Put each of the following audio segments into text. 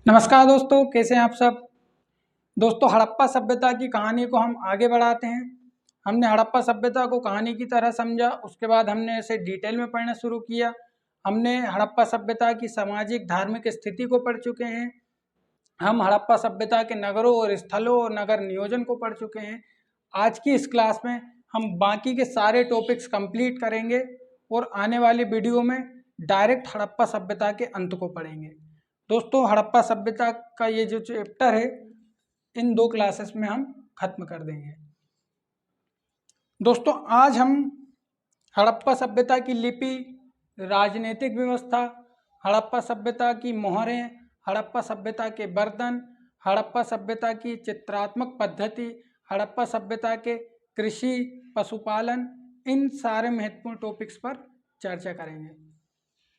नमस्कार दोस्तों, कैसे हैं आप सब। दोस्तों, हड़प्पा सभ्यता की कहानी को हम आगे बढ़ाते हैं। हमने हड़प्पा सभ्यता को कहानी की तरह समझा, उसके बाद हमने इसे डिटेल में पढ़ना शुरू किया। हमने हड़प्पा सभ्यता की सामाजिक धार्मिक स्थिति को पढ़ चुके हैं। हम हड़प्पा सभ्यता के नगरों और स्थलों और नगर नियोजन को पढ़ चुके हैं। आज की इस क्लास में हम बाकी के सारे टॉपिक्स कंप्लीट करेंगे और आने वाली वीडियो में डायरेक्ट हड़प्पा सभ्यता के अंत को पढ़ेंगे। दोस्तों, हड़प्पा सभ्यता का ये जो चैप्टर है, इन 2 क्लासेस में हम खत्म कर देंगे। दोस्तों, आज हम हड़प्पा सभ्यता की लिपि, राजनीतिक व्यवस्था, हड़प्पा सभ्यता की मोहरें, हड़प्पा सभ्यता के बर्तन, हड़प्पा सभ्यता की चित्रात्मक पद्धति, हड़प्पा सभ्यता के कृषि, पशुपालन, इन सारे महत्वपूर्ण टॉपिक्स पर चर्चा करेंगे।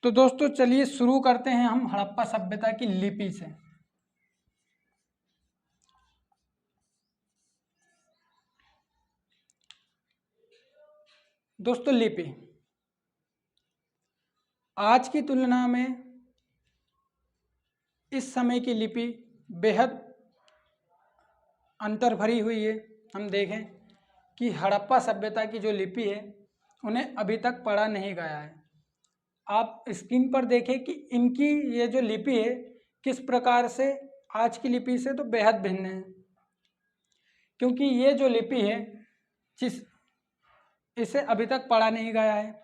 तो दोस्तों, चलिए शुरू करते हैं हम हड़प्पा सभ्यता की लिपि से। दोस्तों, लिपि आज की तुलना में इस समय की लिपि बेहद अंतर भरी हुई है। हम देखें कि हड़प्पा सभ्यता की जो लिपि है, उन्हें अभी तक पढ़ा नहीं गया है। आप स्क्रीन पर देखें कि इनकी ये जो लिपि है, किस प्रकार से आज की लिपि से तो बेहद भिन्न है, क्योंकि ये जो लिपि है इसे अभी तक पढ़ा नहीं गया है।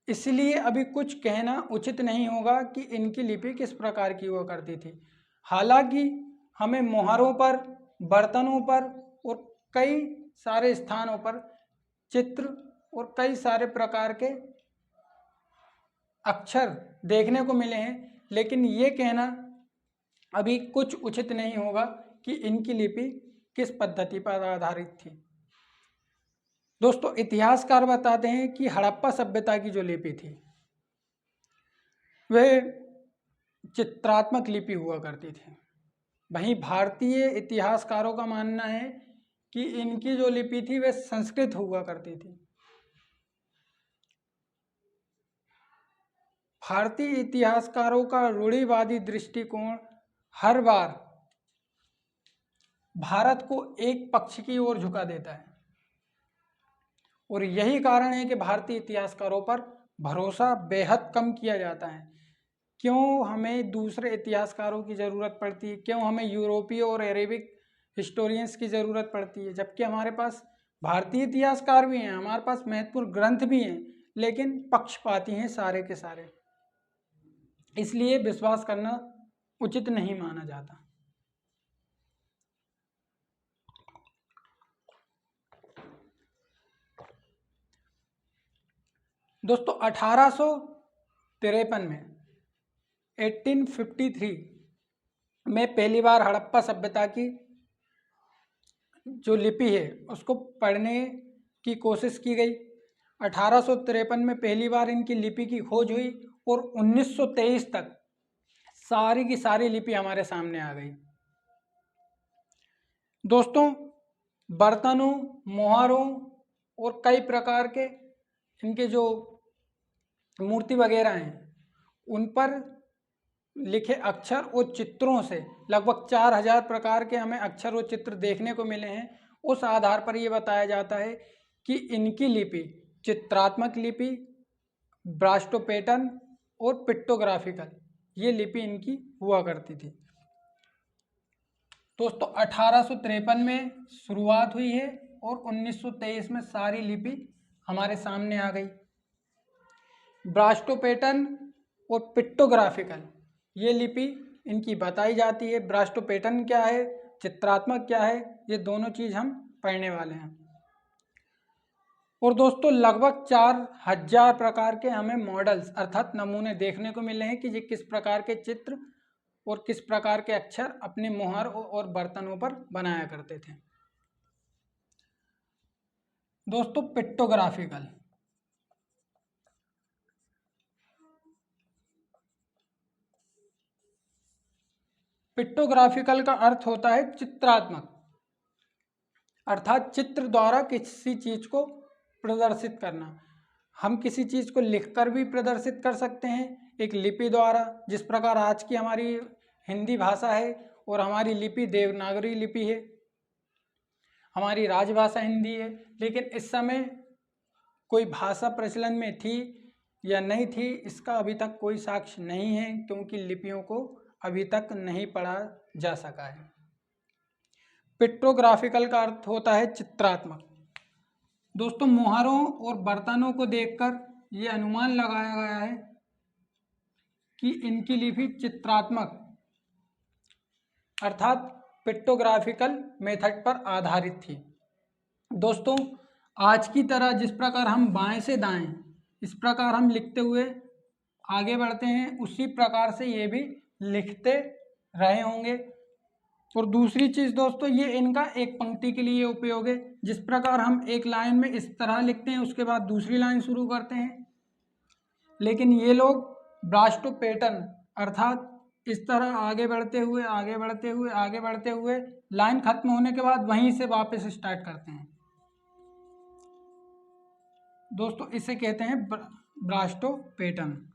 इसलिए अभी कुछ कहना उचित नहीं होगा कि इनकी लिपि किस प्रकार की हुआ करती थी। हालांकि हमें मोहरों पर, बर्तनों पर और कई सारे स्थानों पर चित्र और कई सारे प्रकार के अक्षर देखने को मिले हैं, लेकिन ये कहना अभी कुछ उचित नहीं होगा कि इनकी लिपि किस पद्धति पर आधारित थी। दोस्तों, इतिहासकार बताते हैं कि हड़प्पा सभ्यता की जो लिपि थी वह चित्रात्मक लिपि हुआ करती थी। वहीं भारतीय इतिहासकारों का मानना है कि इनकी जो लिपि थी वह संस्कृत हुआ करती थी। भारतीय इतिहासकारों का रूढ़िवादी दृष्टिकोण हर बार भारत को एक पक्ष की ओर झुका देता है, और यही कारण है कि भारतीय इतिहासकारों पर भरोसा बेहद कम किया जाता है। क्यों हमें दूसरे इतिहासकारों की ज़रूरत पड़ती है, क्यों हमें यूरोपीय और अरेबिक हिस्टोरियंस की ज़रूरत पड़ती है, जबकि हमारे पास भारतीय इतिहासकार भी हैं, हमारे पास महत्वपूर्ण ग्रंथ भी हैं, लेकिन पक्षपाती हैं सारे के सारे। इसलिए विश्वास करना उचित नहीं माना जाता। दोस्तों, 1853 में 1853 में पहली बार हड़प्पा सभ्यता की जो लिपि है उसको पढ़ने की कोशिश की गई। 1853 में पहली बार इनकी लिपि की खोज हुई और 1923 तक सारी की सारी लिपि हमारे सामने आ गई। दोस्तों, बर्तनों, मोहरों और कई प्रकार के इनके जो मूर्ति वगैरह हैं, उन पर लिखे अक्षर और चित्रों से लगभग 4000 प्रकार के हमें अक्षर और चित्र देखने को मिले हैं। उस आधार पर यह बताया जाता है कि इनकी लिपि चित्रात्मक लिपि, ब्रास्टो पैटर्न और पिक्टोग्राफिकल, ये लिपि इनकी हुआ करती थी। दोस्तों, 1853 में शुरुआत हुई है और 1923 में सारी लिपि हमारे सामने आ गई। ब्रास्टो पैटर्न और पिक्टोग्राफिकल, ये लिपि इनकी बताई जाती है। ब्रास्टो पैटर्न क्या है, चित्रात्मक क्या है, ये दोनों चीज़ हम पढ़ने वाले हैं। और दोस्तों, लगभग 4000 प्रकार के हमें मॉडल्स अर्थात नमूने देखने को मिले हैं कि ये किस प्रकार के चित्र और किस प्रकार के अक्षर अपने मोहर और बर्तनों पर बनाया करते थे। दोस्तों, पिक्टोग्राफिकल, पिक्टोग्राफिकल का अर्थ होता है चित्रात्मक, अर्थात चित्र द्वारा किसी चीज को प्रदर्शित करना। हम किसी चीज को लिखकर भी प्रदर्शित कर सकते हैं एक लिपि द्वारा, जिस प्रकार आज की हमारी हिंदी भाषा है और हमारी लिपि देवनागरी लिपि है, हमारी राजभाषा हिंदी है, लेकिन इस समय कोई भाषा प्रचलन में थी या नहीं थी इसका अभी तक कोई साक्ष्य नहीं है, क्योंकि लिपियों को अभी तक नहीं पढ़ा जा सका है। पिक्टोग्राफिकल का अर्थ होता है चित्रात्मक। दोस्तों, मुहारों और बर्तनों को देखकर यह अनुमान लगाया गया है कि इनकी लिपि चित्रात्मक अर्थात पिक्टोग्राफिकल मेथड पर आधारित थी। दोस्तों, आज की तरह जिस प्रकार हम बाएं से दाएं इस प्रकार हम लिखते हुए आगे बढ़ते हैं, उसी प्रकार से ये भी लिखते रहे होंगे। और दूसरी चीज़ दोस्तों, ये इनका एक पंक्ति के लिए उपयोग है। जिस प्रकार हम एक लाइन में इस तरह लिखते हैं, उसके बाद दूसरी लाइन शुरू करते हैं, लेकिन ये लोग ब्रास्टो पैटर्न अर्थात इस तरह आगे बढ़ते हुए आगे बढ़ते हुए आगे बढ़ते हुए लाइन खत्म होने के बाद वहीं से वापस स्टार्ट करते हैं। दोस्तों, इसे कहते हैं ब्रास्टो पैटर्न।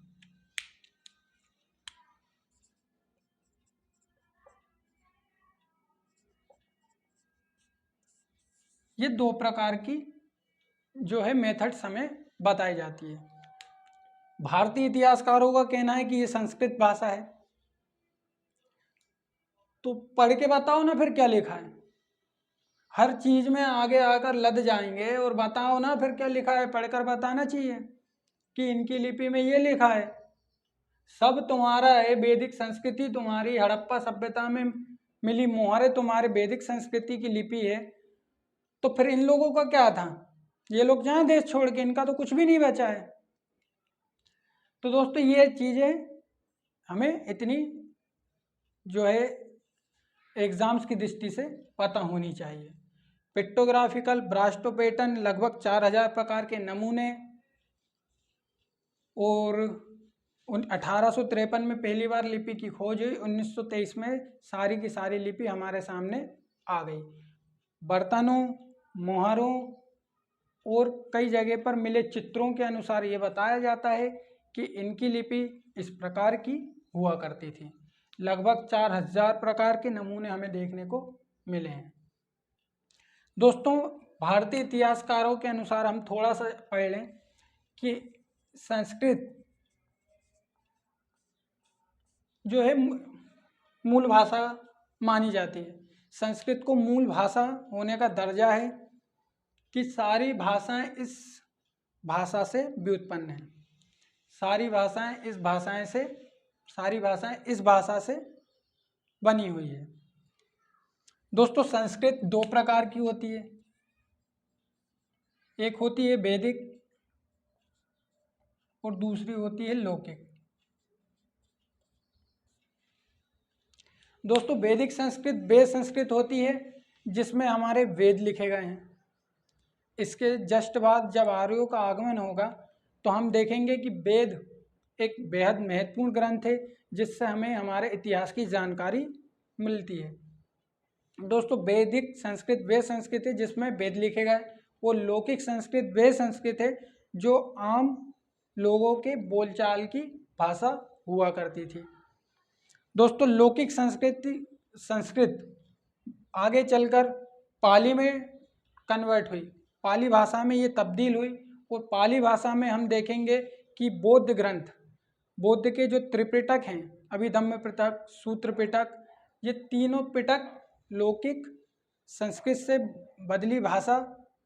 ये दो प्रकार की जो है मेथड्स हमें बताई जाती है। भारतीय इतिहासकारों का कहना है कि ये संस्कृत भाषा है। तो पढ़ के बताओ ना फिर क्या लिखा है। हर चीज में आगे आकर लद जाएंगे और बताओ ना फिर क्या लिखा है। पढ़कर बताना चाहिए कि इनकी लिपि में ये लिखा है। सब तुम्हारा है, वैदिक संस्कृति तुम्हारी, हड़प्पा सभ्यता में मिली मोहरें तुम्हारे वैदिक संस्कृति की लिपि है। तो फिर इन लोगों का क्या था? ये लोग जाएं देश छोड़ के, इनका तो कुछ भी नहीं बचा है। तो दोस्तों, ये चीजें हमें इतनी जो है एग्जाम्स की दृष्टि से पता होनी चाहिए। पिक्टोग्राफिकल ब्रास्टो पैटर्न लगभग 4000 प्रकार के नमूने, और 1853 में पहली बार लिपि की खोज हुई। 1923 में सारी की सारी लिपि हमारे सामने आ गई। बर्तनों, मुहारों और कई जगह पर मिले चित्रों के अनुसार ये बताया जाता है कि इनकी लिपि इस प्रकार की हुआ करती थी। लगभग 4000 प्रकार के नमूने हमें देखने को मिले हैं। दोस्तों, भारतीय इतिहासकारों के अनुसार हम थोड़ा सा पढ़ लें कि संस्कृत जो है मूल भाषा मानी जाती है। संस्कृत को मूल भाषा होने का दर्जा है कि सारी भाषाएं इस भाषा से व्युत्पन्न हैं। सारी भाषाएं इस भाषा से बनी हुई है। दोस्तों, संस्कृत दो प्रकार की होती है। एक होती है वैदिक और दूसरी होती है लौकिक। दोस्तों, वैदिक संस्कृत वेद संस्कृत होती है जिसमें हमारे वेद लिखे गए हैं। इसके जस्ट बाद जब आर्यों का आगमन होगा तो हम देखेंगे कि वेद एक बेहद महत्वपूर्ण ग्रंथ है जिससे हमें हमारे इतिहास की जानकारी मिलती है। दोस्तों, वैदिक संस्कृत वे संस्कृत है जिसमें वेद लिखे गए, वो लौकिक संस्कृत वे संस्कृत है जो आम लोगों के बोलचाल की भाषा हुआ करती थी। दोस्तों, लौकिक संस्कृत आगे चलकर पाली में कन्वर्ट हुई, पाली भाषा में ये तब्दील हुई, और पाली भाषा में हम देखेंगे कि बौद्ध ग्रंथ, बौद्ध के जो त्रिपिटक हैं, अभिधम्म पिटक, सूत्र पिटक, ये तीनों पिटक लौकिक संस्कृत से बदली भाषा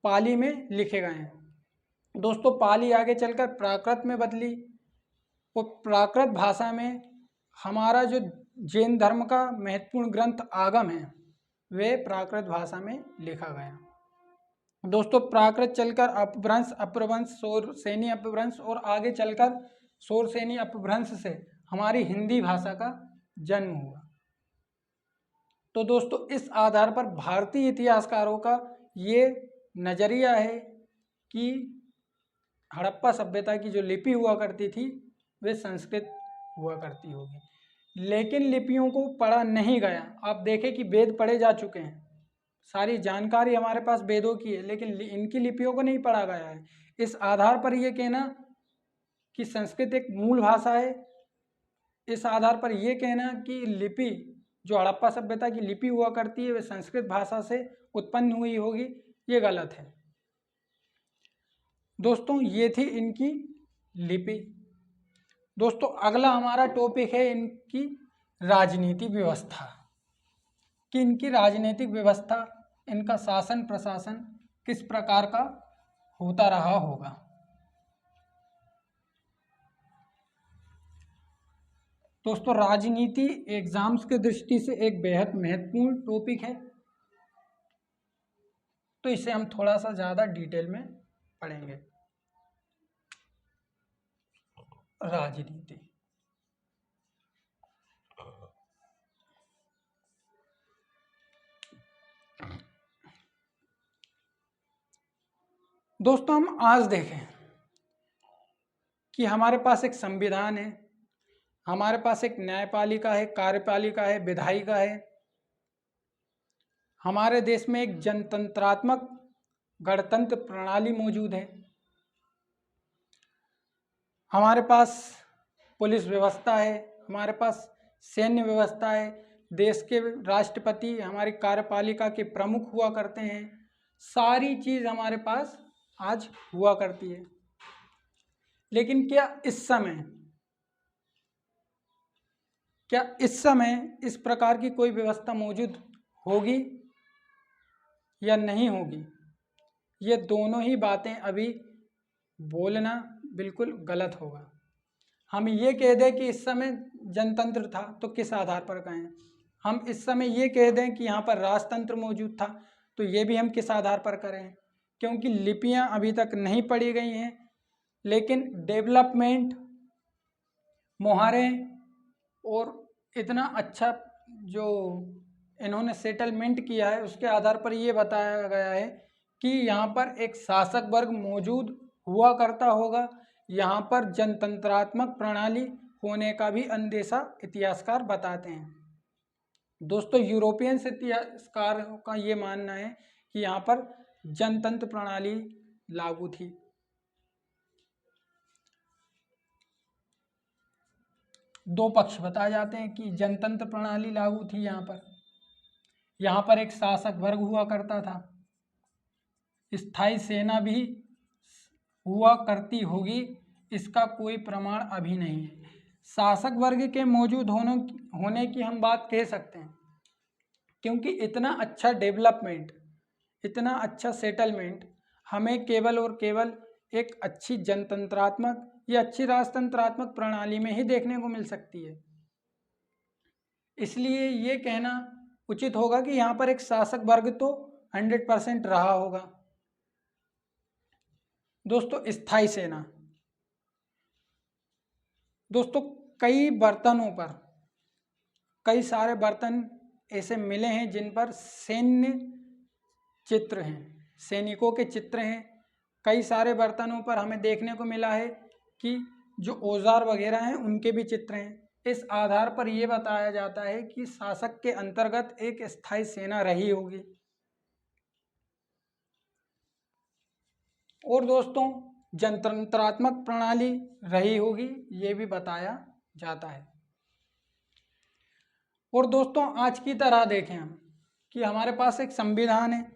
पाली में लिखे गए हैं। दोस्तों, पाली आगे चलकर प्राकृत में बदली, और प्राकृत भाषा में हमारा जो जैन धर्म का महत्वपूर्ण ग्रंथ आगम है वे प्राकृत भाषा में लिखा गया। दोस्तों, प्राकृत चलकर अपभ्रंश, अपभ्रंश, सौरसेनी अपभ्रंश, और आगे चलकर सौरसेनी अपभ्रंश से हमारी हिंदी भाषा का जन्म हुआ। तो दोस्तों, इस आधार पर भारतीय इतिहासकारों का ये नज़रिया है कि हड़प्पा सभ्यता की जो लिपि हुआ करती थी वे संस्कृत हुआ करती होगी, लेकिन लिपियों को पढ़ा नहीं गया। आप देखें कि वेद पढ़े जा चुके हैं, सारी जानकारी हमारे पास वेदों की है, लेकिन इनकी लिपियों को नहीं पढ़ा गया है। इस आधार पर यह कहना कि संस्कृत एक मूल भाषा है इस आधार पर ये कहना कि लिपि जो हड़प्पा सभ्यता की लिपि हुआ करती है वे संस्कृत भाषा से उत्पन्न हुई होगी, ये गलत है। दोस्तों ये थी इनकी लिपि। दोस्तों अगला हमारा टॉपिक है इनकी राजनीतिक व्यवस्था, कि इनकी राजनीतिक व्यवस्था, इनका शासन प्रशासन किस प्रकार का होता रहा होगा। दोस्तों राजनीति एग्जाम्स के दृष्टि से एक बेहद महत्वपूर्ण टॉपिक है, तो इसे हम थोड़ा सा ज़्यादा डिटेल में पढ़ेंगे। राजनीति, दोस्तों हम आज देखें कि हमारे पास एक संविधान है, हमारे पास एक न्यायपालिका है, कार्यपालिका है, विधायिका है। हमारे देश में एक जनतंत्रात्मक गणतंत्र प्रणाली मौजूद है। हमारे पास पुलिस व्यवस्था है, हमारे पास सैन्य व्यवस्था है, देश के राष्ट्रपति हमारी कार्यपालिका के प्रमुख हुआ करते हैं। सारी चीज़ हमारे पास आज हुआ करती है। लेकिन क्या इस समय इस प्रकार की कोई व्यवस्था मौजूद होगी या नहीं होगी? ये दोनों ही बातें अभी बोलना बिल्कुल गलत होगा। हम ये कह दें कि इस समय जनतंत्र था तो किस आधार पर कहें? हम इस समय ये कह दें कि यहाँ पर राजतंत्र मौजूद था तो ये भी हम किस आधार पर करें? क्योंकि लिपियाँ अभी तक नहीं पढ़ी गई हैं, लेकिन डेवलपमेंट, मुहारे और इतना अच्छा जो इन्होंने सेटलमेंट किया है उसके आधार पर ये बताया गया है कि यहाँ पर एक शासक वर्ग मौजूद हुआ करता होगा। यहाँ पर जनतंत्रात्मक प्रणाली होने का भी अंदेशा इतिहासकार बताते हैं। दोस्तों यूरोपियन इतिहासकार का ये मानना है कि यहाँ पर जनतंत्र प्रणाली लागू थी। दो पक्ष बताए जाते हैं कि जनतंत्र प्रणाली लागू थी। यहाँ पर एक शासक वर्ग हुआ करता था, स्थायी सेना भी हुआ करती होगी, इसका कोई प्रमाण अभी नहीं है। शासक वर्ग के मौजूद होने की हम बात कह सकते हैं, क्योंकि इतना अच्छा डेवलपमेंट, इतना अच्छा सेटलमेंट हमें केवल और केवल एक अच्छी जनतंत्रात्मक या अच्छी राजतंत्रात्मक प्रणाली में ही देखने को मिल सकती है। इसलिए ये कहना उचित होगा कि यहाँ पर एक शासक वर्ग तो 100% रहा होगा। दोस्तों स्थायी सेना, दोस्तों कई सारे बर्तन ऐसे मिले हैं जिन पर सैन्य चित्र हैं, सैनिकों के चित्र हैं। कई सारे बर्तनों पर हमें देखने को मिला है कि जो औजार वगैरह हैं उनके भी चित्र हैं। इस आधार पर यह बताया जाता है कि शासक के अंतर्गत एक स्थायी सेना रही होगी। और दोस्तों जनतंत्रात्मक प्रणाली रही होगी, ये भी बताया जाता है। और दोस्तों आज की तरह देखें हम कि हमारे पास एक संविधान है,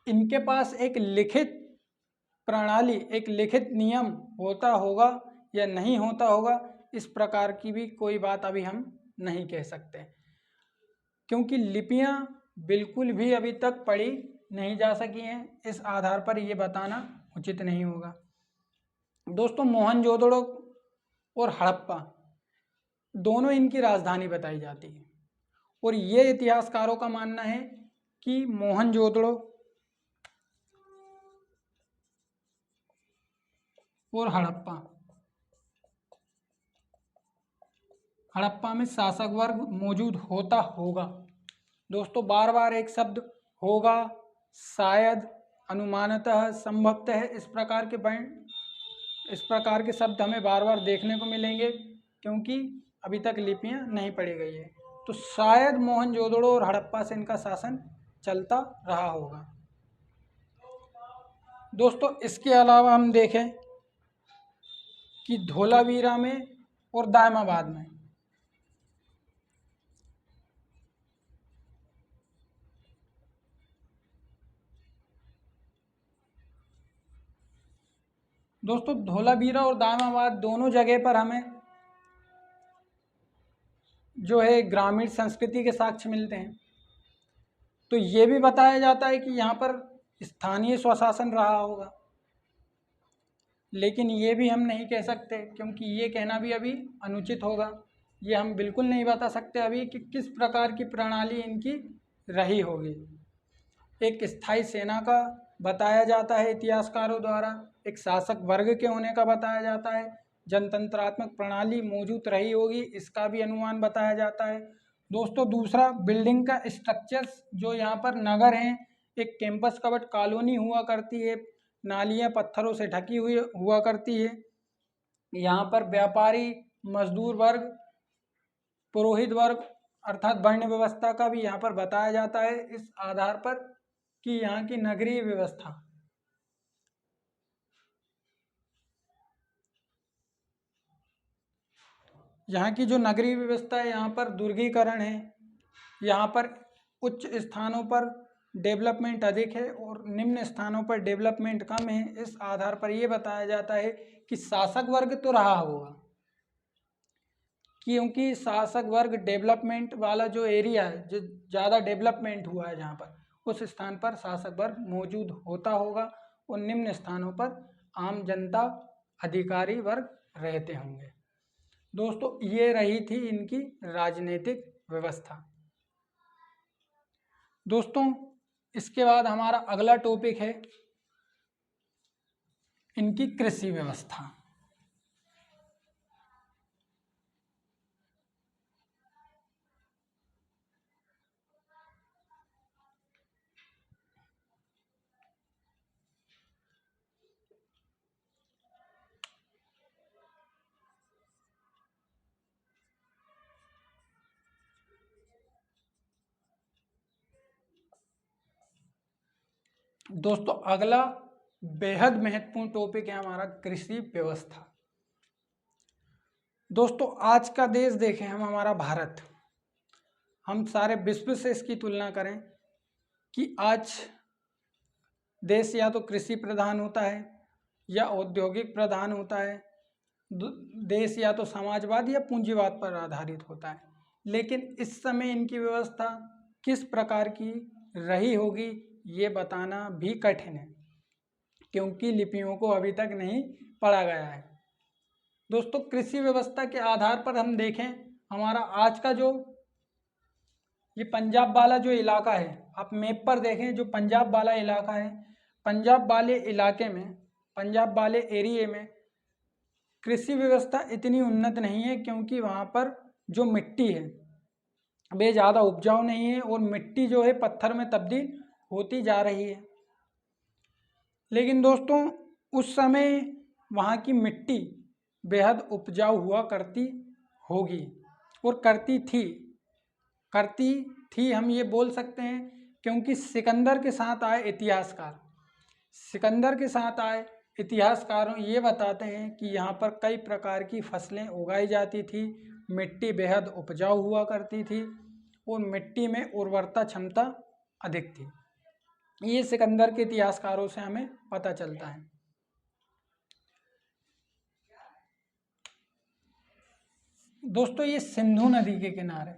इनके पास एक लिखित प्रणाली, एक लिखित नियम होता होगा या नहीं होता होगा, इस प्रकार की भी कोई बात अभी हम नहीं कह सकते, क्योंकि लिपियां बिल्कुल भी अभी तक पढ़ी नहीं जा सकी हैं। इस आधार पर यह बताना उचित नहीं होगा। दोस्तों मोहनजोदड़ो और हड़प्पा दोनों इनकी राजधानी बताई जाती है, और ये इतिहासकारों का मानना है कि मोहनजोदड़ो और हड़प्पा में शासक वर्ग मौजूद होता होगा। दोस्तों बार बार एक शब्द होगा, शायद, अनुमानतः, संभवतः, इस प्रकार के शब्द हमें बार बार देखने को मिलेंगे, क्योंकि अभी तक लिपियां नहीं पढ़ी गई है। तो शायद मोहनजोदड़ो और हड़प्पा से इनका शासन चलता रहा होगा। दोस्तों इसके अलावा हम देखें कि धोलावीरा में और दायमाबाद में। दोस्तों धोलावीरा और दायमाबाद दोनों जगह पर हमें जो है ग्रामीण संस्कृति के साक्ष्य मिलते हैं। तो ये भी बताया जाता है कि यहाँ पर स्थानीय स्वशासन रहा होगा, लेकिन ये भी हम नहीं कह सकते क्योंकि ये कहना भी अभी अनुचित होगा। ये हम बिल्कुल नहीं बता सकते अभी कि किस प्रकार की प्रणाली इनकी रही होगी। एक स्थायी सेना का बताया जाता है इतिहासकारों द्वारा, एक शासक वर्ग के होने का बताया जाता है, जनतंत्रात्मक प्रणाली मौजूद रही होगी इसका भी अनुमान बताया जाता है। दोस्तों दूसरा, बिल्डिंग का स्ट्रक्चर्स जो यहाँ पर नगर हैं, एक कैंपस कवर्ड कॉलोनी हुआ करती है, नालियाँ पत्थरों से ढकी हुई हुआ करती है। यहाँ पर व्यापारी, मजदूर वर्ग, पुरोहित वर्ग अर्थात वर्ण व्यवस्था का भी यहाँ पर बताया जाता है, इस आधार पर कि यहाँ की नगरीय व्यवस्था, यहाँ की जो नगरीय व्यवस्था है, यहाँ पर दुर्गीकरण है, यहाँ पर उच्च स्थानों पर डेवलपमेंट अधिक है और निम्न स्थानों पर डेवलपमेंट कम है। इस आधार पर यह बताया जाता है कि शासक वर्ग तो रहा होगा, क्योंकि शासक वर्ग डेवलपमेंट वाला जो एरिया है, जो ज़्यादा डेवलपमेंट हुआ है जहाँ पर, उस स्थान पर शासक वर्ग मौजूद होता होगा और निम्न स्थानों पर आम जनता, अधिकारी वर्ग रहते होंगे। दोस्तों ये रही थी इनकी राजनीतिक व्यवस्था। दोस्तों इसके बाद हमारा अगला टॉपिक है इनकी कृषि व्यवस्था। दोस्तों अगला बेहद महत्वपूर्ण टॉपिक है हमारा कृषि व्यवस्था। दोस्तों आज का देश देखें हम, हमारा भारत, हम सारे विश्व से इसकी तुलना करें कि आज देश या तो कृषि प्रधान होता है या औद्योगिक प्रधान होता है, देश या तो समाजवाद या पूंजीवाद पर आधारित होता है। लेकिन इस समय इनकी व्यवस्था किस प्रकार की रही होगी ये बताना भी कठिन है, क्योंकि लिपियों को अभी तक नहीं पढ़ा गया है। दोस्तों कृषि व्यवस्था के आधार पर हम देखें, हमारा आज का जो ये पंजाब वाला जो इलाका है, आप मैप पर देखें जो पंजाब वाला इलाका है, पंजाब वाले इलाके में, पंजाब वाले एरिए में कृषि व्यवस्था इतनी उन्नत नहीं है, क्योंकि वहाँ पर जो मिट्टी है वे ज़्यादा उपजाऊ नहीं है और मिट्टी जो है पत्थर में तब्दील होती जा रही है। लेकिन दोस्तों उस समय वहाँ की मिट्टी बेहद उपजाऊ हुआ करती होगी और करती थी हम ये बोल सकते हैं, क्योंकि सिकंदर के साथ आए इतिहासकार, सिकंदर के साथ आए इतिहासकारों ये बताते हैं कि यहाँ पर कई प्रकार की फसलें उगाई जाती थी, मिट्टी बेहद उपजाऊ हुआ करती थी और मिट्टी में उर्वरता क्षमता अधिक थी। ये सिकंदर के इतिहासकारों से हमें पता चलता है। दोस्तों ये सिंधु नदी के किनारे,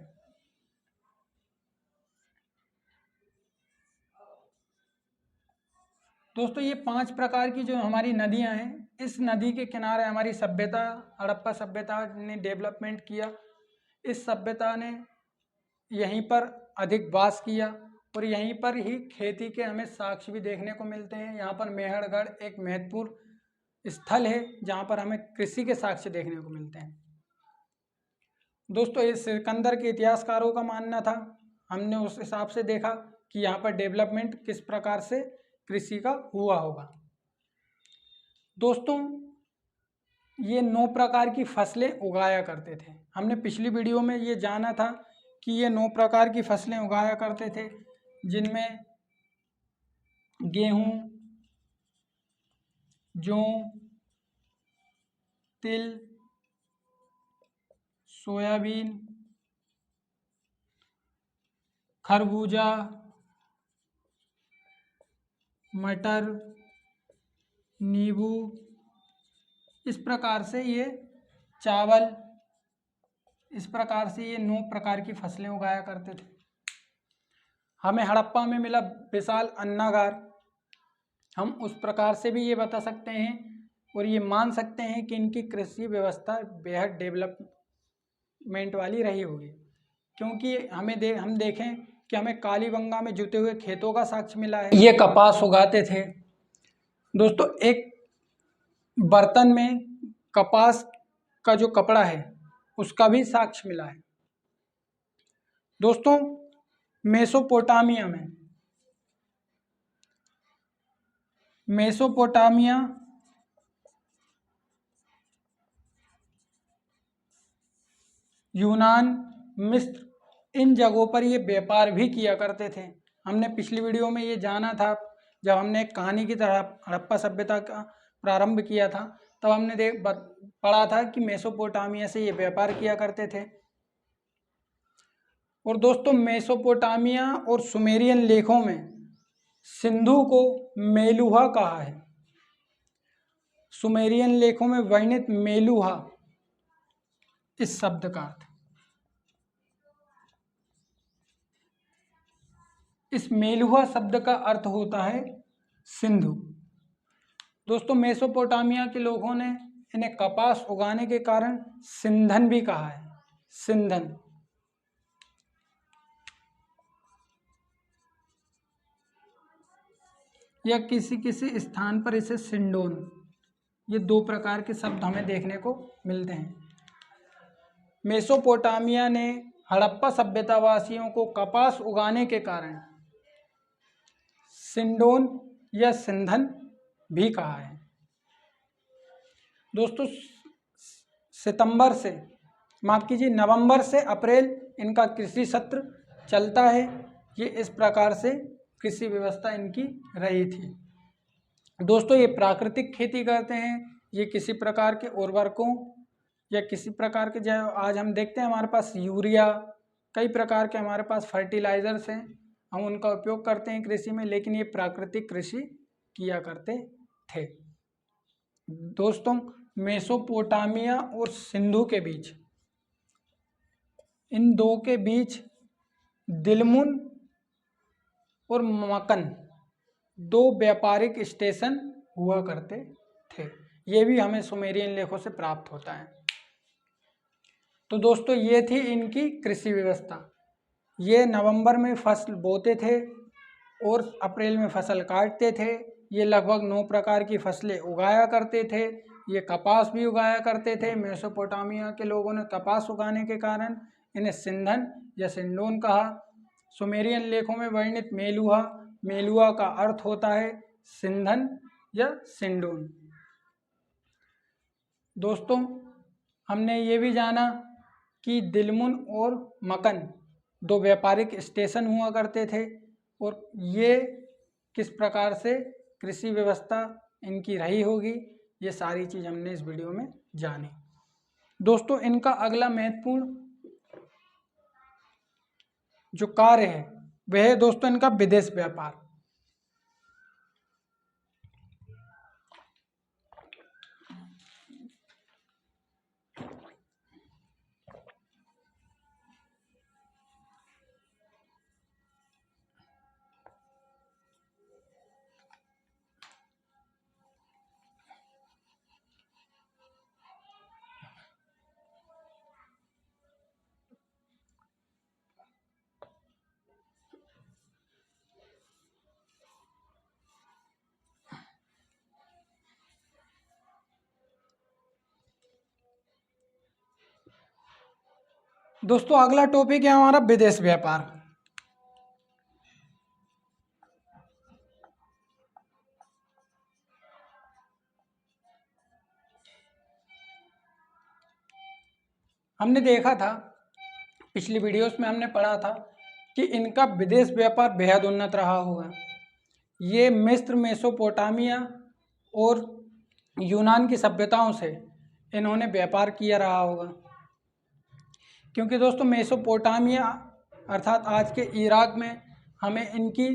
दोस्तों ये 5 प्रकार की जो हमारी नदियां हैं, इस नदी के किनारे हमारी सभ्यता, हड़प्पा सभ्यता ने डेवलपमेंट किया। इस सभ्यता ने यहीं पर अधिक वास किया और यहीं पर ही खेती के हमें साक्ष्य भी देखने को मिलते हैं। यहाँ पर मेहरगढ़ एक महत्वपूर्ण स्थल है जहाँ पर हमें कृषि के साक्ष्य देखने को मिलते हैं। दोस्तों ये सिकंदर के इतिहासकारों का मानना था, हमने उस हिसाब से देखा कि यहाँ पर डेवलपमेंट किस प्रकार से कृषि का हुआ होगा। दोस्तों ये 9 प्रकार की फसलें उगाया करते थे। हमने पिछली वीडियो में ये जाना था कि ये 9 प्रकार की फसलें उगाया करते थे, जिनमें गेहूँ, जौ, तिल, सोयाबीन, खरबूजा, मटर, नींबू, इस प्रकार से ये चावल, इस प्रकार से ये 9 प्रकार की फसलें उगाया करते थे। हमें हड़प्पा में मिला विशाल अन्नागार। हम उस प्रकार से भी ये बता सकते हैं और ये मान सकते हैं कि इनकी कृषि व्यवस्था बेहद डेवलपमेंट वाली रही होगी, क्योंकि हम देखें कि हमें कालीबंगा में जुते हुए खेतों का साक्ष्य मिला है। ये कपास उगाते थे दोस्तों। एक बर्तन में कपास का जो कपड़ा है उसका भी साक्ष्य मिला है दोस्तों। मेसोपोटामिया यूनान, मिस्र, इन जगहों पर ये व्यापार भी किया करते थे। हमने पिछली वीडियो में ये जाना था, जब हमने एक कहानी की तरह हड़प्पा सभ्यता का प्रारंभ किया था, तब हमने पढ़ा था कि मेसोपोटामिया से ये व्यापार किया करते थे। और दोस्तों मेसोपोटामिया और सुमेरियन लेखों में सिंधु को मेलुहा कहा है। सुमेरियन लेखों में वर्णित मेलुहा इस शब्द का अर्थ, इस मेलुहा शब्द का अर्थ होता है सिंधु। दोस्तों मेसोपोटामिया के लोगों ने इन्हें कपास उगाने के कारण सिंधन भी कहा है। सिंधन, या किसी किसी स्थान पर इसे सिंडोन, ये 2 प्रकार के शब्द हमें देखने को मिलते हैं। मेसोपोटामिया ने हड़प्पा सभ्यता वासियों को कपास उगाने के कारण सिंडोन या सिंधन भी कहा है। दोस्तों नवंबर से अप्रैल इनका कृषि सत्र चलता है। ये इस प्रकार से कृषि व्यवस्था इनकी रही थी। दोस्तों ये प्राकृतिक खेती करते हैं। ये किसी प्रकार के उर्वरकों या किसी प्रकार के, जो आज हम देखते हैं हमारे पास यूरिया, कई प्रकार के हमारे पास फर्टिलाइजर्स हैं, हम उनका उपयोग करते हैं कृषि में, लेकिन ये प्राकृतिक कृषि किया करते थे। दोस्तों मेसोपोटामिया और सिंधु के बीच, इन 2 के बीच दिलमुन और मकन 2 व्यापारिक स्टेशन हुआ करते थे। ये भी हमें सुमेरियन लेखों से प्राप्त होता है। तो दोस्तों ये थी इनकी कृषि व्यवस्था। ये नवंबर में फसल बोते थे और अप्रैल में फसल काटते थे। ये लगभग 9 प्रकार की फसलें उगाया करते थे। ये कपास भी उगाया करते थे। मेसोपोटामिया के लोगों ने कपास उगाने के कारण इन्हें सिंधन या सिंडोन कहा। सुमेरियन लेखों में वर्णित मेलुहा का अर्थ होता है सिंधन या सिंडोन। दोस्तों हमने ये भी जाना कि दिलमुन और मकन 2 व्यापारिक स्टेशन हुआ करते थे और ये किस प्रकार से कृषि व्यवस्था इनकी रही होगी, ये सारी चीज़ हमने इस वीडियो में जानी। दोस्तों इनका अगला महत्वपूर्ण जो कार्य है वह है दोस्तों इनका विदेश व्यापार। दोस्तों अगला टॉपिक है हमारा विदेश व्यापार। हमने देखा था पिछली वीडियोस में, हमने पढ़ा था कि इनका विदेश व्यापार बेहद उन्नत रहा होगा। ये मिस्र, मेसोपोटामिया और यूनान की सभ्यताओं से इन्होंने व्यापार किया रहा होगा। क्योंकि दोस्तों मेसोपोटामिया अर्थात आज के इराक में हमें इनकी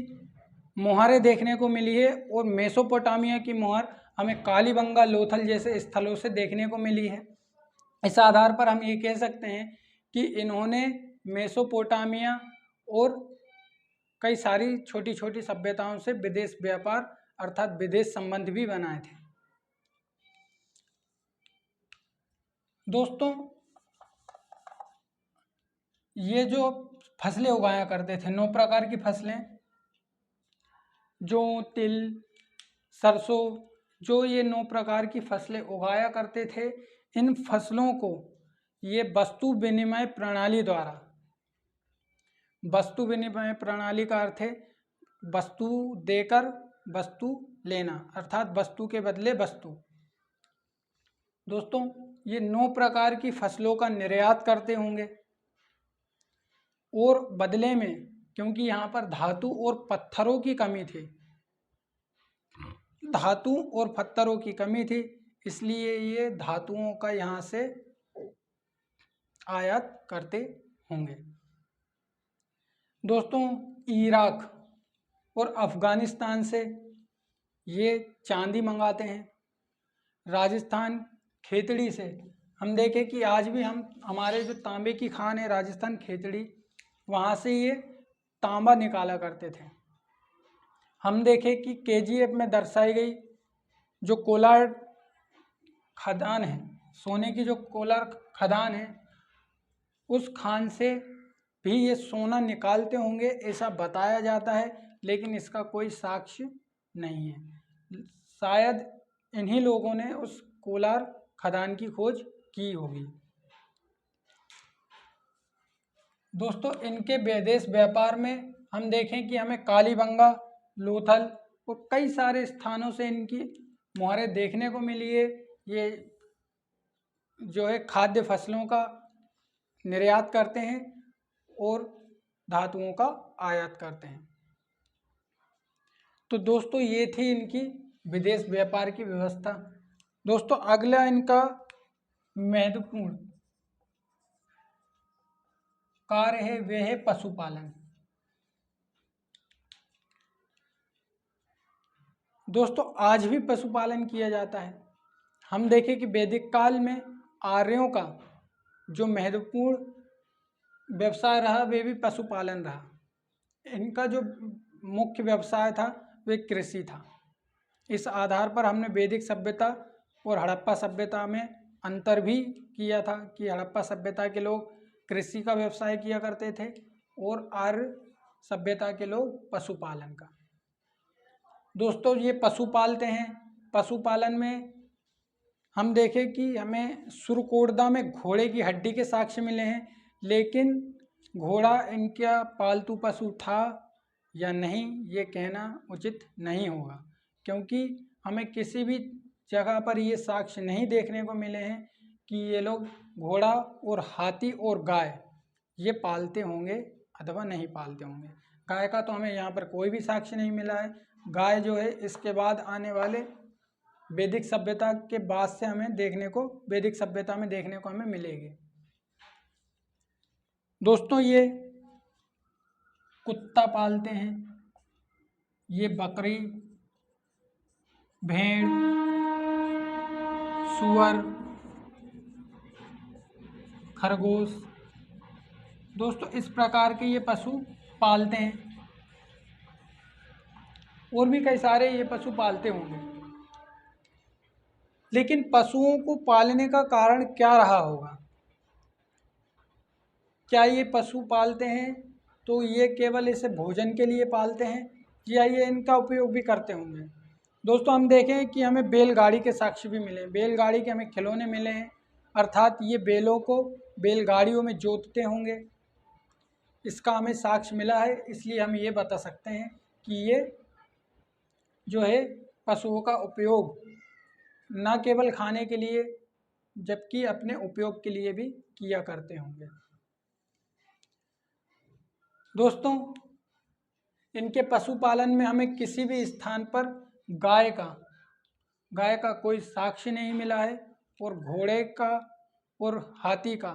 मुहरें देखने को मिली है, और मेसोपोटामिया की मुहर हमें कालीबंगा, लोथल जैसे स्थलों से देखने को मिली है। इस आधार पर हम ये कह सकते हैं कि इन्होंने मेसोपोटामिया और कई सारी छोटी छोटी सभ्यताओं से विदेश व्यापार अर्थात विदेश संबंध भी बनाए थे। दोस्तों ये जो फसलें उगाया करते थे, 9 प्रकार की फसलें, जौ, तिल, सरसों, जो ये 9 प्रकार की फसलें उगाया करते थे, इन फसलों को ये वस्तु विनिमय प्रणाली द्वारा, वस्तु विनिमय प्रणाली का अर्थ है वस्तु देकर वस्तु लेना, अर्थात वस्तु के बदले वस्तु। दोस्तों ये 9 प्रकार की फसलों का निर्यात करते होंगे, और बदले में क्योंकि यहाँ पर धातु और पत्थरों की कमी थी, धातु और पत्थरों की कमी थी, इसलिए ये धातुओं का यहाँ से आयात करते होंगे। दोस्तों इराक और अफ़गानिस्तान से ये चांदी मंगाते हैं। राजस्थान खेतड़ी से हम देखें कि आज भी हमारे जो तांबे की खान है राजस्थान खेतड़ी, वहाँ से ये तांबा निकाला करते थे। हम देखें कि KGF में दर्शाई गई जो कोलार खदान है, सोने की जो कोलार खदान है, उस खान से भी ये सोना निकालते होंगे ऐसा बताया जाता है, लेकिन इसका कोई साक्ष्य नहीं है। शायद इन्हीं लोगों ने उस कोलार खदान की खोज की होगी। दोस्तों इनके विदेश व्यापार में हम देखें कि हमें कालीबंगा, लोथल और कई सारे स्थानों से इनकी मुहरें देखने को मिली है। ये जो है खाद्य फसलों का निर्यात करते हैं और धातुओं का आयात करते हैं। तो दोस्तों ये थी इनकी विदेश व्यापार की व्यवस्था। दोस्तों अगला इनका महत्वपूर्ण कार्य है वह है पशुपालन। दोस्तों आज भी पशुपालन किया जाता है। हम देखें कि वैदिक काल में आर्यों का जो महत्वपूर्ण व्यवसाय रहा वे भी पशुपालन रहा। इनका जो मुख्य व्यवसाय था वे कृषि था। इस आधार पर हमने वैदिक सभ्यता और हड़प्पा सभ्यता में अंतर भी किया था कि हड़प्पा सभ्यता के लोग कृषि का व्यवसाय किया करते थे और आर्य सभ्यता के लोग पशुपालन का। दोस्तों ये पशु पालते हैं। पशुपालन में हम देखें कि हमें सुरकोटदा में घोड़े की हड्डी के साक्ष्य मिले हैं, लेकिन घोड़ा इनका पालतू पशु था या नहीं ये कहना उचित नहीं होगा, क्योंकि हमें किसी भी जगह पर ये साक्ष्य नहीं देखने को मिले हैं कि ये लोग घोड़ा और हाथी और गाय ये पालते होंगे अथवा नहीं पालते होंगे। गाय का तो हमें यहाँ पर कोई भी साक्ष्य नहीं मिला है। गाय जो है इसके बाद आने वाले वैदिक सभ्यता के बाद से हमें देखने को वैदिक सभ्यता में देखने को हमें मिलेगी। दोस्तों ये कुत्ता पालते हैं, ये बकरी, भेड़, सुअर, खरगोश। दोस्तों इस प्रकार के ये पशु पालते हैं और भी कई सारे ये पशु पालते होंगे। लेकिन पशुओं को पालने का कारण क्या रहा होगा? क्या ये पशु पालते हैं तो ये केवल इसे भोजन के लिए पालते हैं या ये इनका उपयोग भी करते होंगे? दोस्तों हम देखें कि हमें बैलगाड़ी के साक्ष्य भी मिले, बैलगाड़ी के हमें खिलौने मिले हैं, अर्थात ये बैलों को बैलगाड़ियों में जोतते होंगे, इसका हमें साक्ष्य मिला है। इसलिए हम ये बता सकते हैं कि ये जो है पशुओं का उपयोग न केवल खाने के लिए जबकि अपने उपयोग के लिए भी किया करते होंगे। दोस्तों इनके पशुपालन में हमें किसी भी स्थान पर गाय का कोई साक्ष्य नहीं मिला है और घोड़े का और हाथी का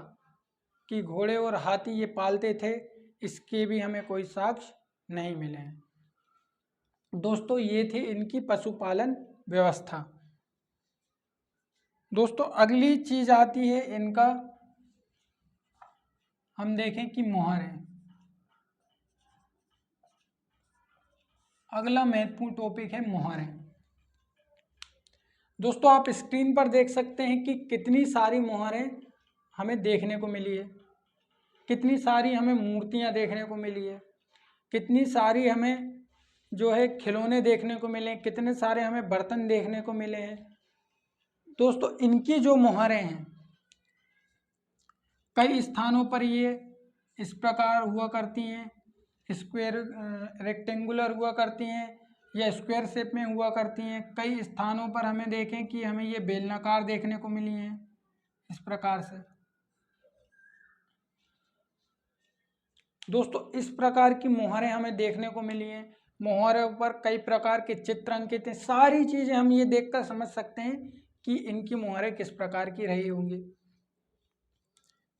कि घोड़े और हाथी ये पालते थे, इसके भी हमें कोई साक्ष्य नहीं मिले हैं। दोस्तों ये थी इनकी पशुपालन व्यवस्था। दोस्तों अगली चीज आती है इनका, हम देखें कि मोहर है। अगला महत्वपूर्ण टॉपिक है मोहर है। दोस्तों आप स्क्रीन पर देख सकते हैं कि कितनी सारी मोहरें हमें देखने को मिली है, कितनी सारी हमें मूर्तियां देखने को मिली है, कितनी सारी हमें जो है खिलौने देखने को मिले, कितने सारे हमें बर्तन देखने को मिले हैं। दोस्तों इनकी जो मोहरें हैं कई स्थानों पर ये इस प्रकार हुआ करती हैं, स्क्वायर रेक्टेंगुलर हुआ करती हैं या स्क्वायर शेप में हुआ करती हैं। कई स्थानों पर हमें देखें कि हमें ये बेलनाकार देखने को मिली हैं इस प्रकार से। दोस्तों इस प्रकार की मोहरें हमें देखने को मिली हैं। मोहरों पर कई प्रकार के चित्र अंकित हैं। सारी चीजें हम ये देखकर समझ सकते हैं कि इनकी मोहरें किस प्रकार की रही होंगी।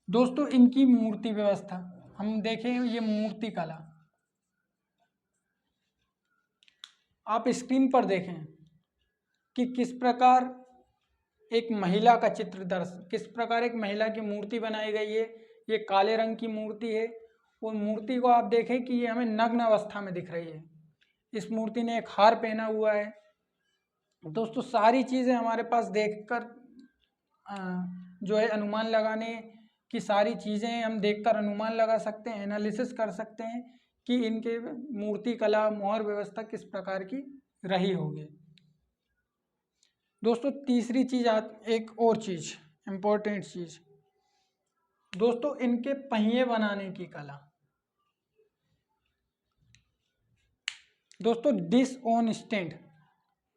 दोस्तों इनकी मूर्ति व्यवस्था हम देखें, ये मूर्ति कला आप स्क्रीन पर देखें कि किस प्रकार एक महिला का चित्र किस प्रकार एक महिला की मूर्ति बनाई गई है। ये काले रंग की मूर्ति है और मूर्ति को आप देखें कि ये हमें नग्न अवस्था में दिख रही है। इस मूर्ति ने एक हार पहना हुआ है। दोस्तों सारी चीज़ें हमारे पास देखकर जो है अनुमान लगाने की सारी चीज़ें हम देखकर अनुमान लगा सकते हैं, एनालिसिस कर सकते हैं कि इनके मूर्ति कला मोहर व्यवस्था किस प्रकार की रही होगी। दोस्तों तीसरी चीज़ एक और चीज़ इम्पोर्टेंट चीज़, दोस्तों इनके पहिए बनाने की कला। दोस्तों डिस ऑन स्टैंड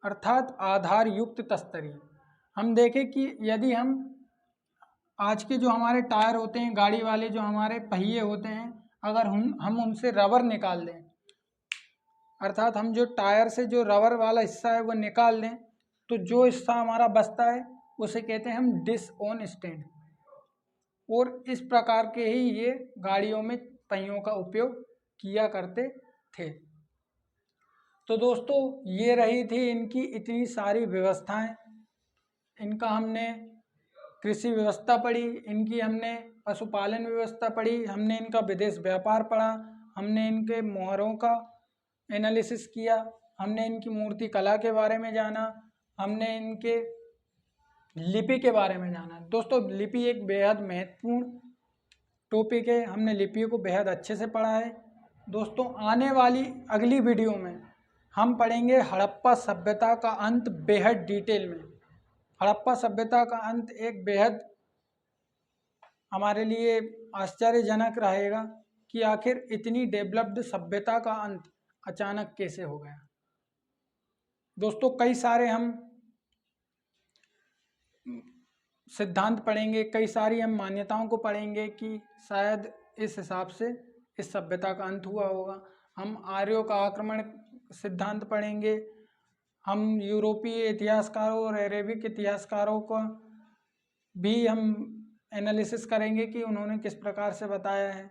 अर्थात आधार युक्त तस्तरी। हम देखें कि यदि हम आज के जो हमारे टायर होते हैं, गाड़ी वाले जो हमारे पहिए होते हैं, अगर हम उनसे रबर निकाल दें, अर्थात हम जो टायर से जो रबर वाला हिस्सा है वो निकाल दें, तो जो हिस्सा हमारा बचता है उसे कहते हैं हम डिस ऑन स्टैंड। और इस प्रकार के ही ये गाड़ियों में पहियों का उपयोग किया करते थे। तो दोस्तों ये रही थी इनकी इतनी सारी व्यवस्थाएं। इनका हमने कृषि व्यवस्था पढ़ी, इनकी हमने पशुपालन व्यवस्था पढ़ी, हमने इनका विदेश व्यापार पढ़ा, हमने इनके मोहरों का एनालिसिस किया, हमने इनकी मूर्ति कला के बारे में जाना, हमने इनके लिपि के बारे में जाना। दोस्तों लिपि एक बेहद महत्वपूर्ण टॉपिक है, हमने लिपि को बेहद अच्छे से पढ़ा है। दोस्तों आने वाली अगली वीडियो में हम पढ़ेंगे हड़प्पा सभ्यता का अंत बेहद डिटेल में। हड़प्पा सभ्यता का अंत एक बेहद हमारे लिए आश्चर्यजनक रहेगा कि आखिर इतनी डेवलप्ड सभ्यता का अंत अचानक कैसे हो गया। दोस्तों कई सारे हम सिद्धांत पढ़ेंगे, कई सारी हम मान्यताओं को पढ़ेंगे कि शायद इस हिसाब से इस सभ्यता का अंत हुआ होगा। हम आर्यों का आक्रमण सिद्धांत पढ़ेंगे, हम यूरोपीय इतिहासकारों और अरेबिक इतिहासकारों को भी हम एनालिसिस करेंगे कि उन्होंने किस प्रकार से बताया है।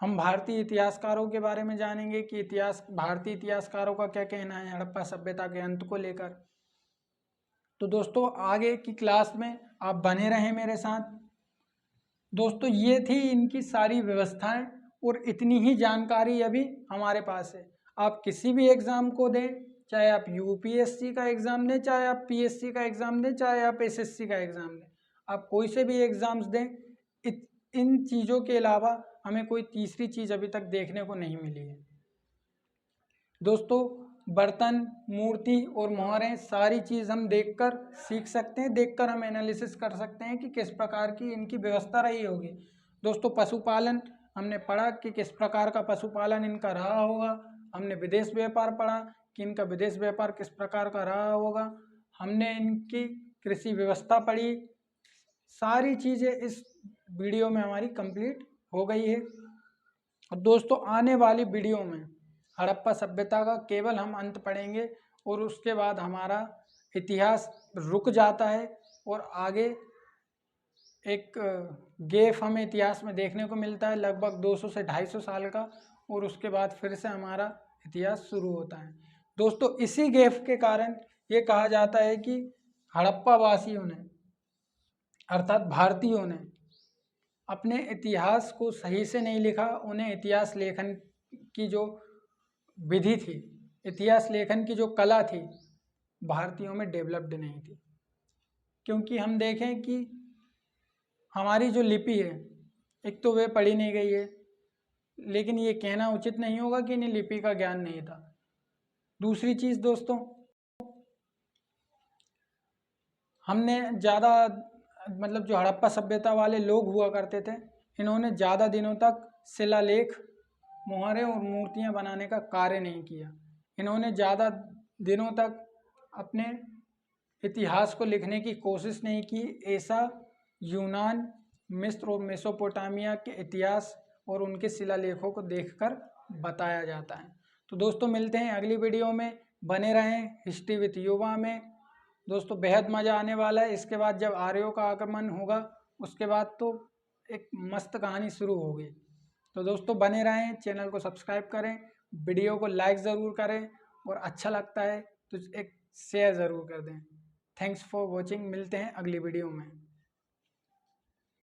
हम भारतीय इतिहासकारों के बारे में जानेंगे कि भारतीय इतिहासकारों का क्या कहना है हड़प्पा सभ्यता के अंत को लेकर। तो दोस्तों आगे की क्लास में आप बने रहें मेरे साथ। दोस्तों ये थी इनकी सारी व्यवस्थाएं और इतनी ही जानकारी अभी हमारे पास है। आप किसी भी एग्ज़ाम को दें, चाहे आप यूपीएससी का एग्ज़ाम दें, चाहे आप पीएससी का एग्ज़ाम दें, चाहे आप एसएससी का एग्ज़ाम दें, आप कोई से भी एग्ज़ाम्स दें, इन चीज़ों के अलावा हमें कोई तीसरी चीज़ अभी तक देखने को नहीं मिली है। दोस्तों बर्तन, मूर्ति और मोहरें सारी चीज़ हम देखकर सीख सकते हैं, देखकर हम एनालिसिस कर सकते हैं कि किस प्रकार की इनकी व्यवस्था रही होगी। दोस्तों पशुपालन हमने पढ़ा कि किस प्रकार का पशुपालन इनका रहा होगा। हमने विदेश व्यापार पढ़ा कि इनका विदेश व्यापार किस प्रकार का रहा होगा। हमने इनकी कृषि व्यवस्था पढ़ी। सारी चीज़ें इस वीडियो में हमारी कंप्लीट हो गई है। और दोस्तों आने वाली वीडियो में हड़प्पा सभ्यता का केवल हम अंत पढ़ेंगे और उसके बाद हमारा इतिहास रुक जाता है और आगे एक गैप हमें इतिहास में देखने को मिलता है लगभग 200 से 250 साल का, और उसके बाद फिर से हमारा इतिहास शुरू होता है। दोस्तों इसी गैप के कारण ये कहा जाता है कि हड़प्पा वासियों ने अर्थात भारतीयों ने अपने इतिहास को सही से नहीं लिखा। उन्हें इतिहास लेखन की जो विधि थी, इतिहास लेखन की जो कला थी, भारतीयों में डेवलप्ड नहीं थी। क्योंकि हम देखें कि हमारी जो लिपि है, एक तो वे पढ़ी नहीं गई है, लेकिन ये कहना उचित नहीं होगा कि इन्हें लिपि का ज्ञान नहीं था। दूसरी चीज़ दोस्तों, हमने ज़्यादा मतलब जो हड़प्पा सभ्यता वाले लोग हुआ करते थे, इन्होंने ज़्यादा दिनों तक शिलालेख, मुहारे और मूर्तियाँ बनाने का कार्य नहीं किया। इन्होंने ज़्यादा दिनों तक अपने इतिहास को लिखने की कोशिश नहीं की। ऐसा यूनान, मिस्र और मेसोपोटामिया के इतिहास और उनके शिलालेखों को देखकर बताया जाता है। तो दोस्तों मिलते हैं अगली वीडियो में, बने रहें हिस्ट्री विथ युवा में। दोस्तों बेहद मज़ा आने वाला है। इसके बाद जब आर्यों का आगमन होगा, उसके बाद तो एक मस्त कहानी शुरू होगी। तो दोस्तों बने रहें, चैनल को सब्सक्राइब करें, वीडियो को लाइक ज़रूर करें, और अच्छा लगता है तो एक शेयर ज़रूर कर दें। Thanks for watching. मिलते हैं अगली वीडियो में।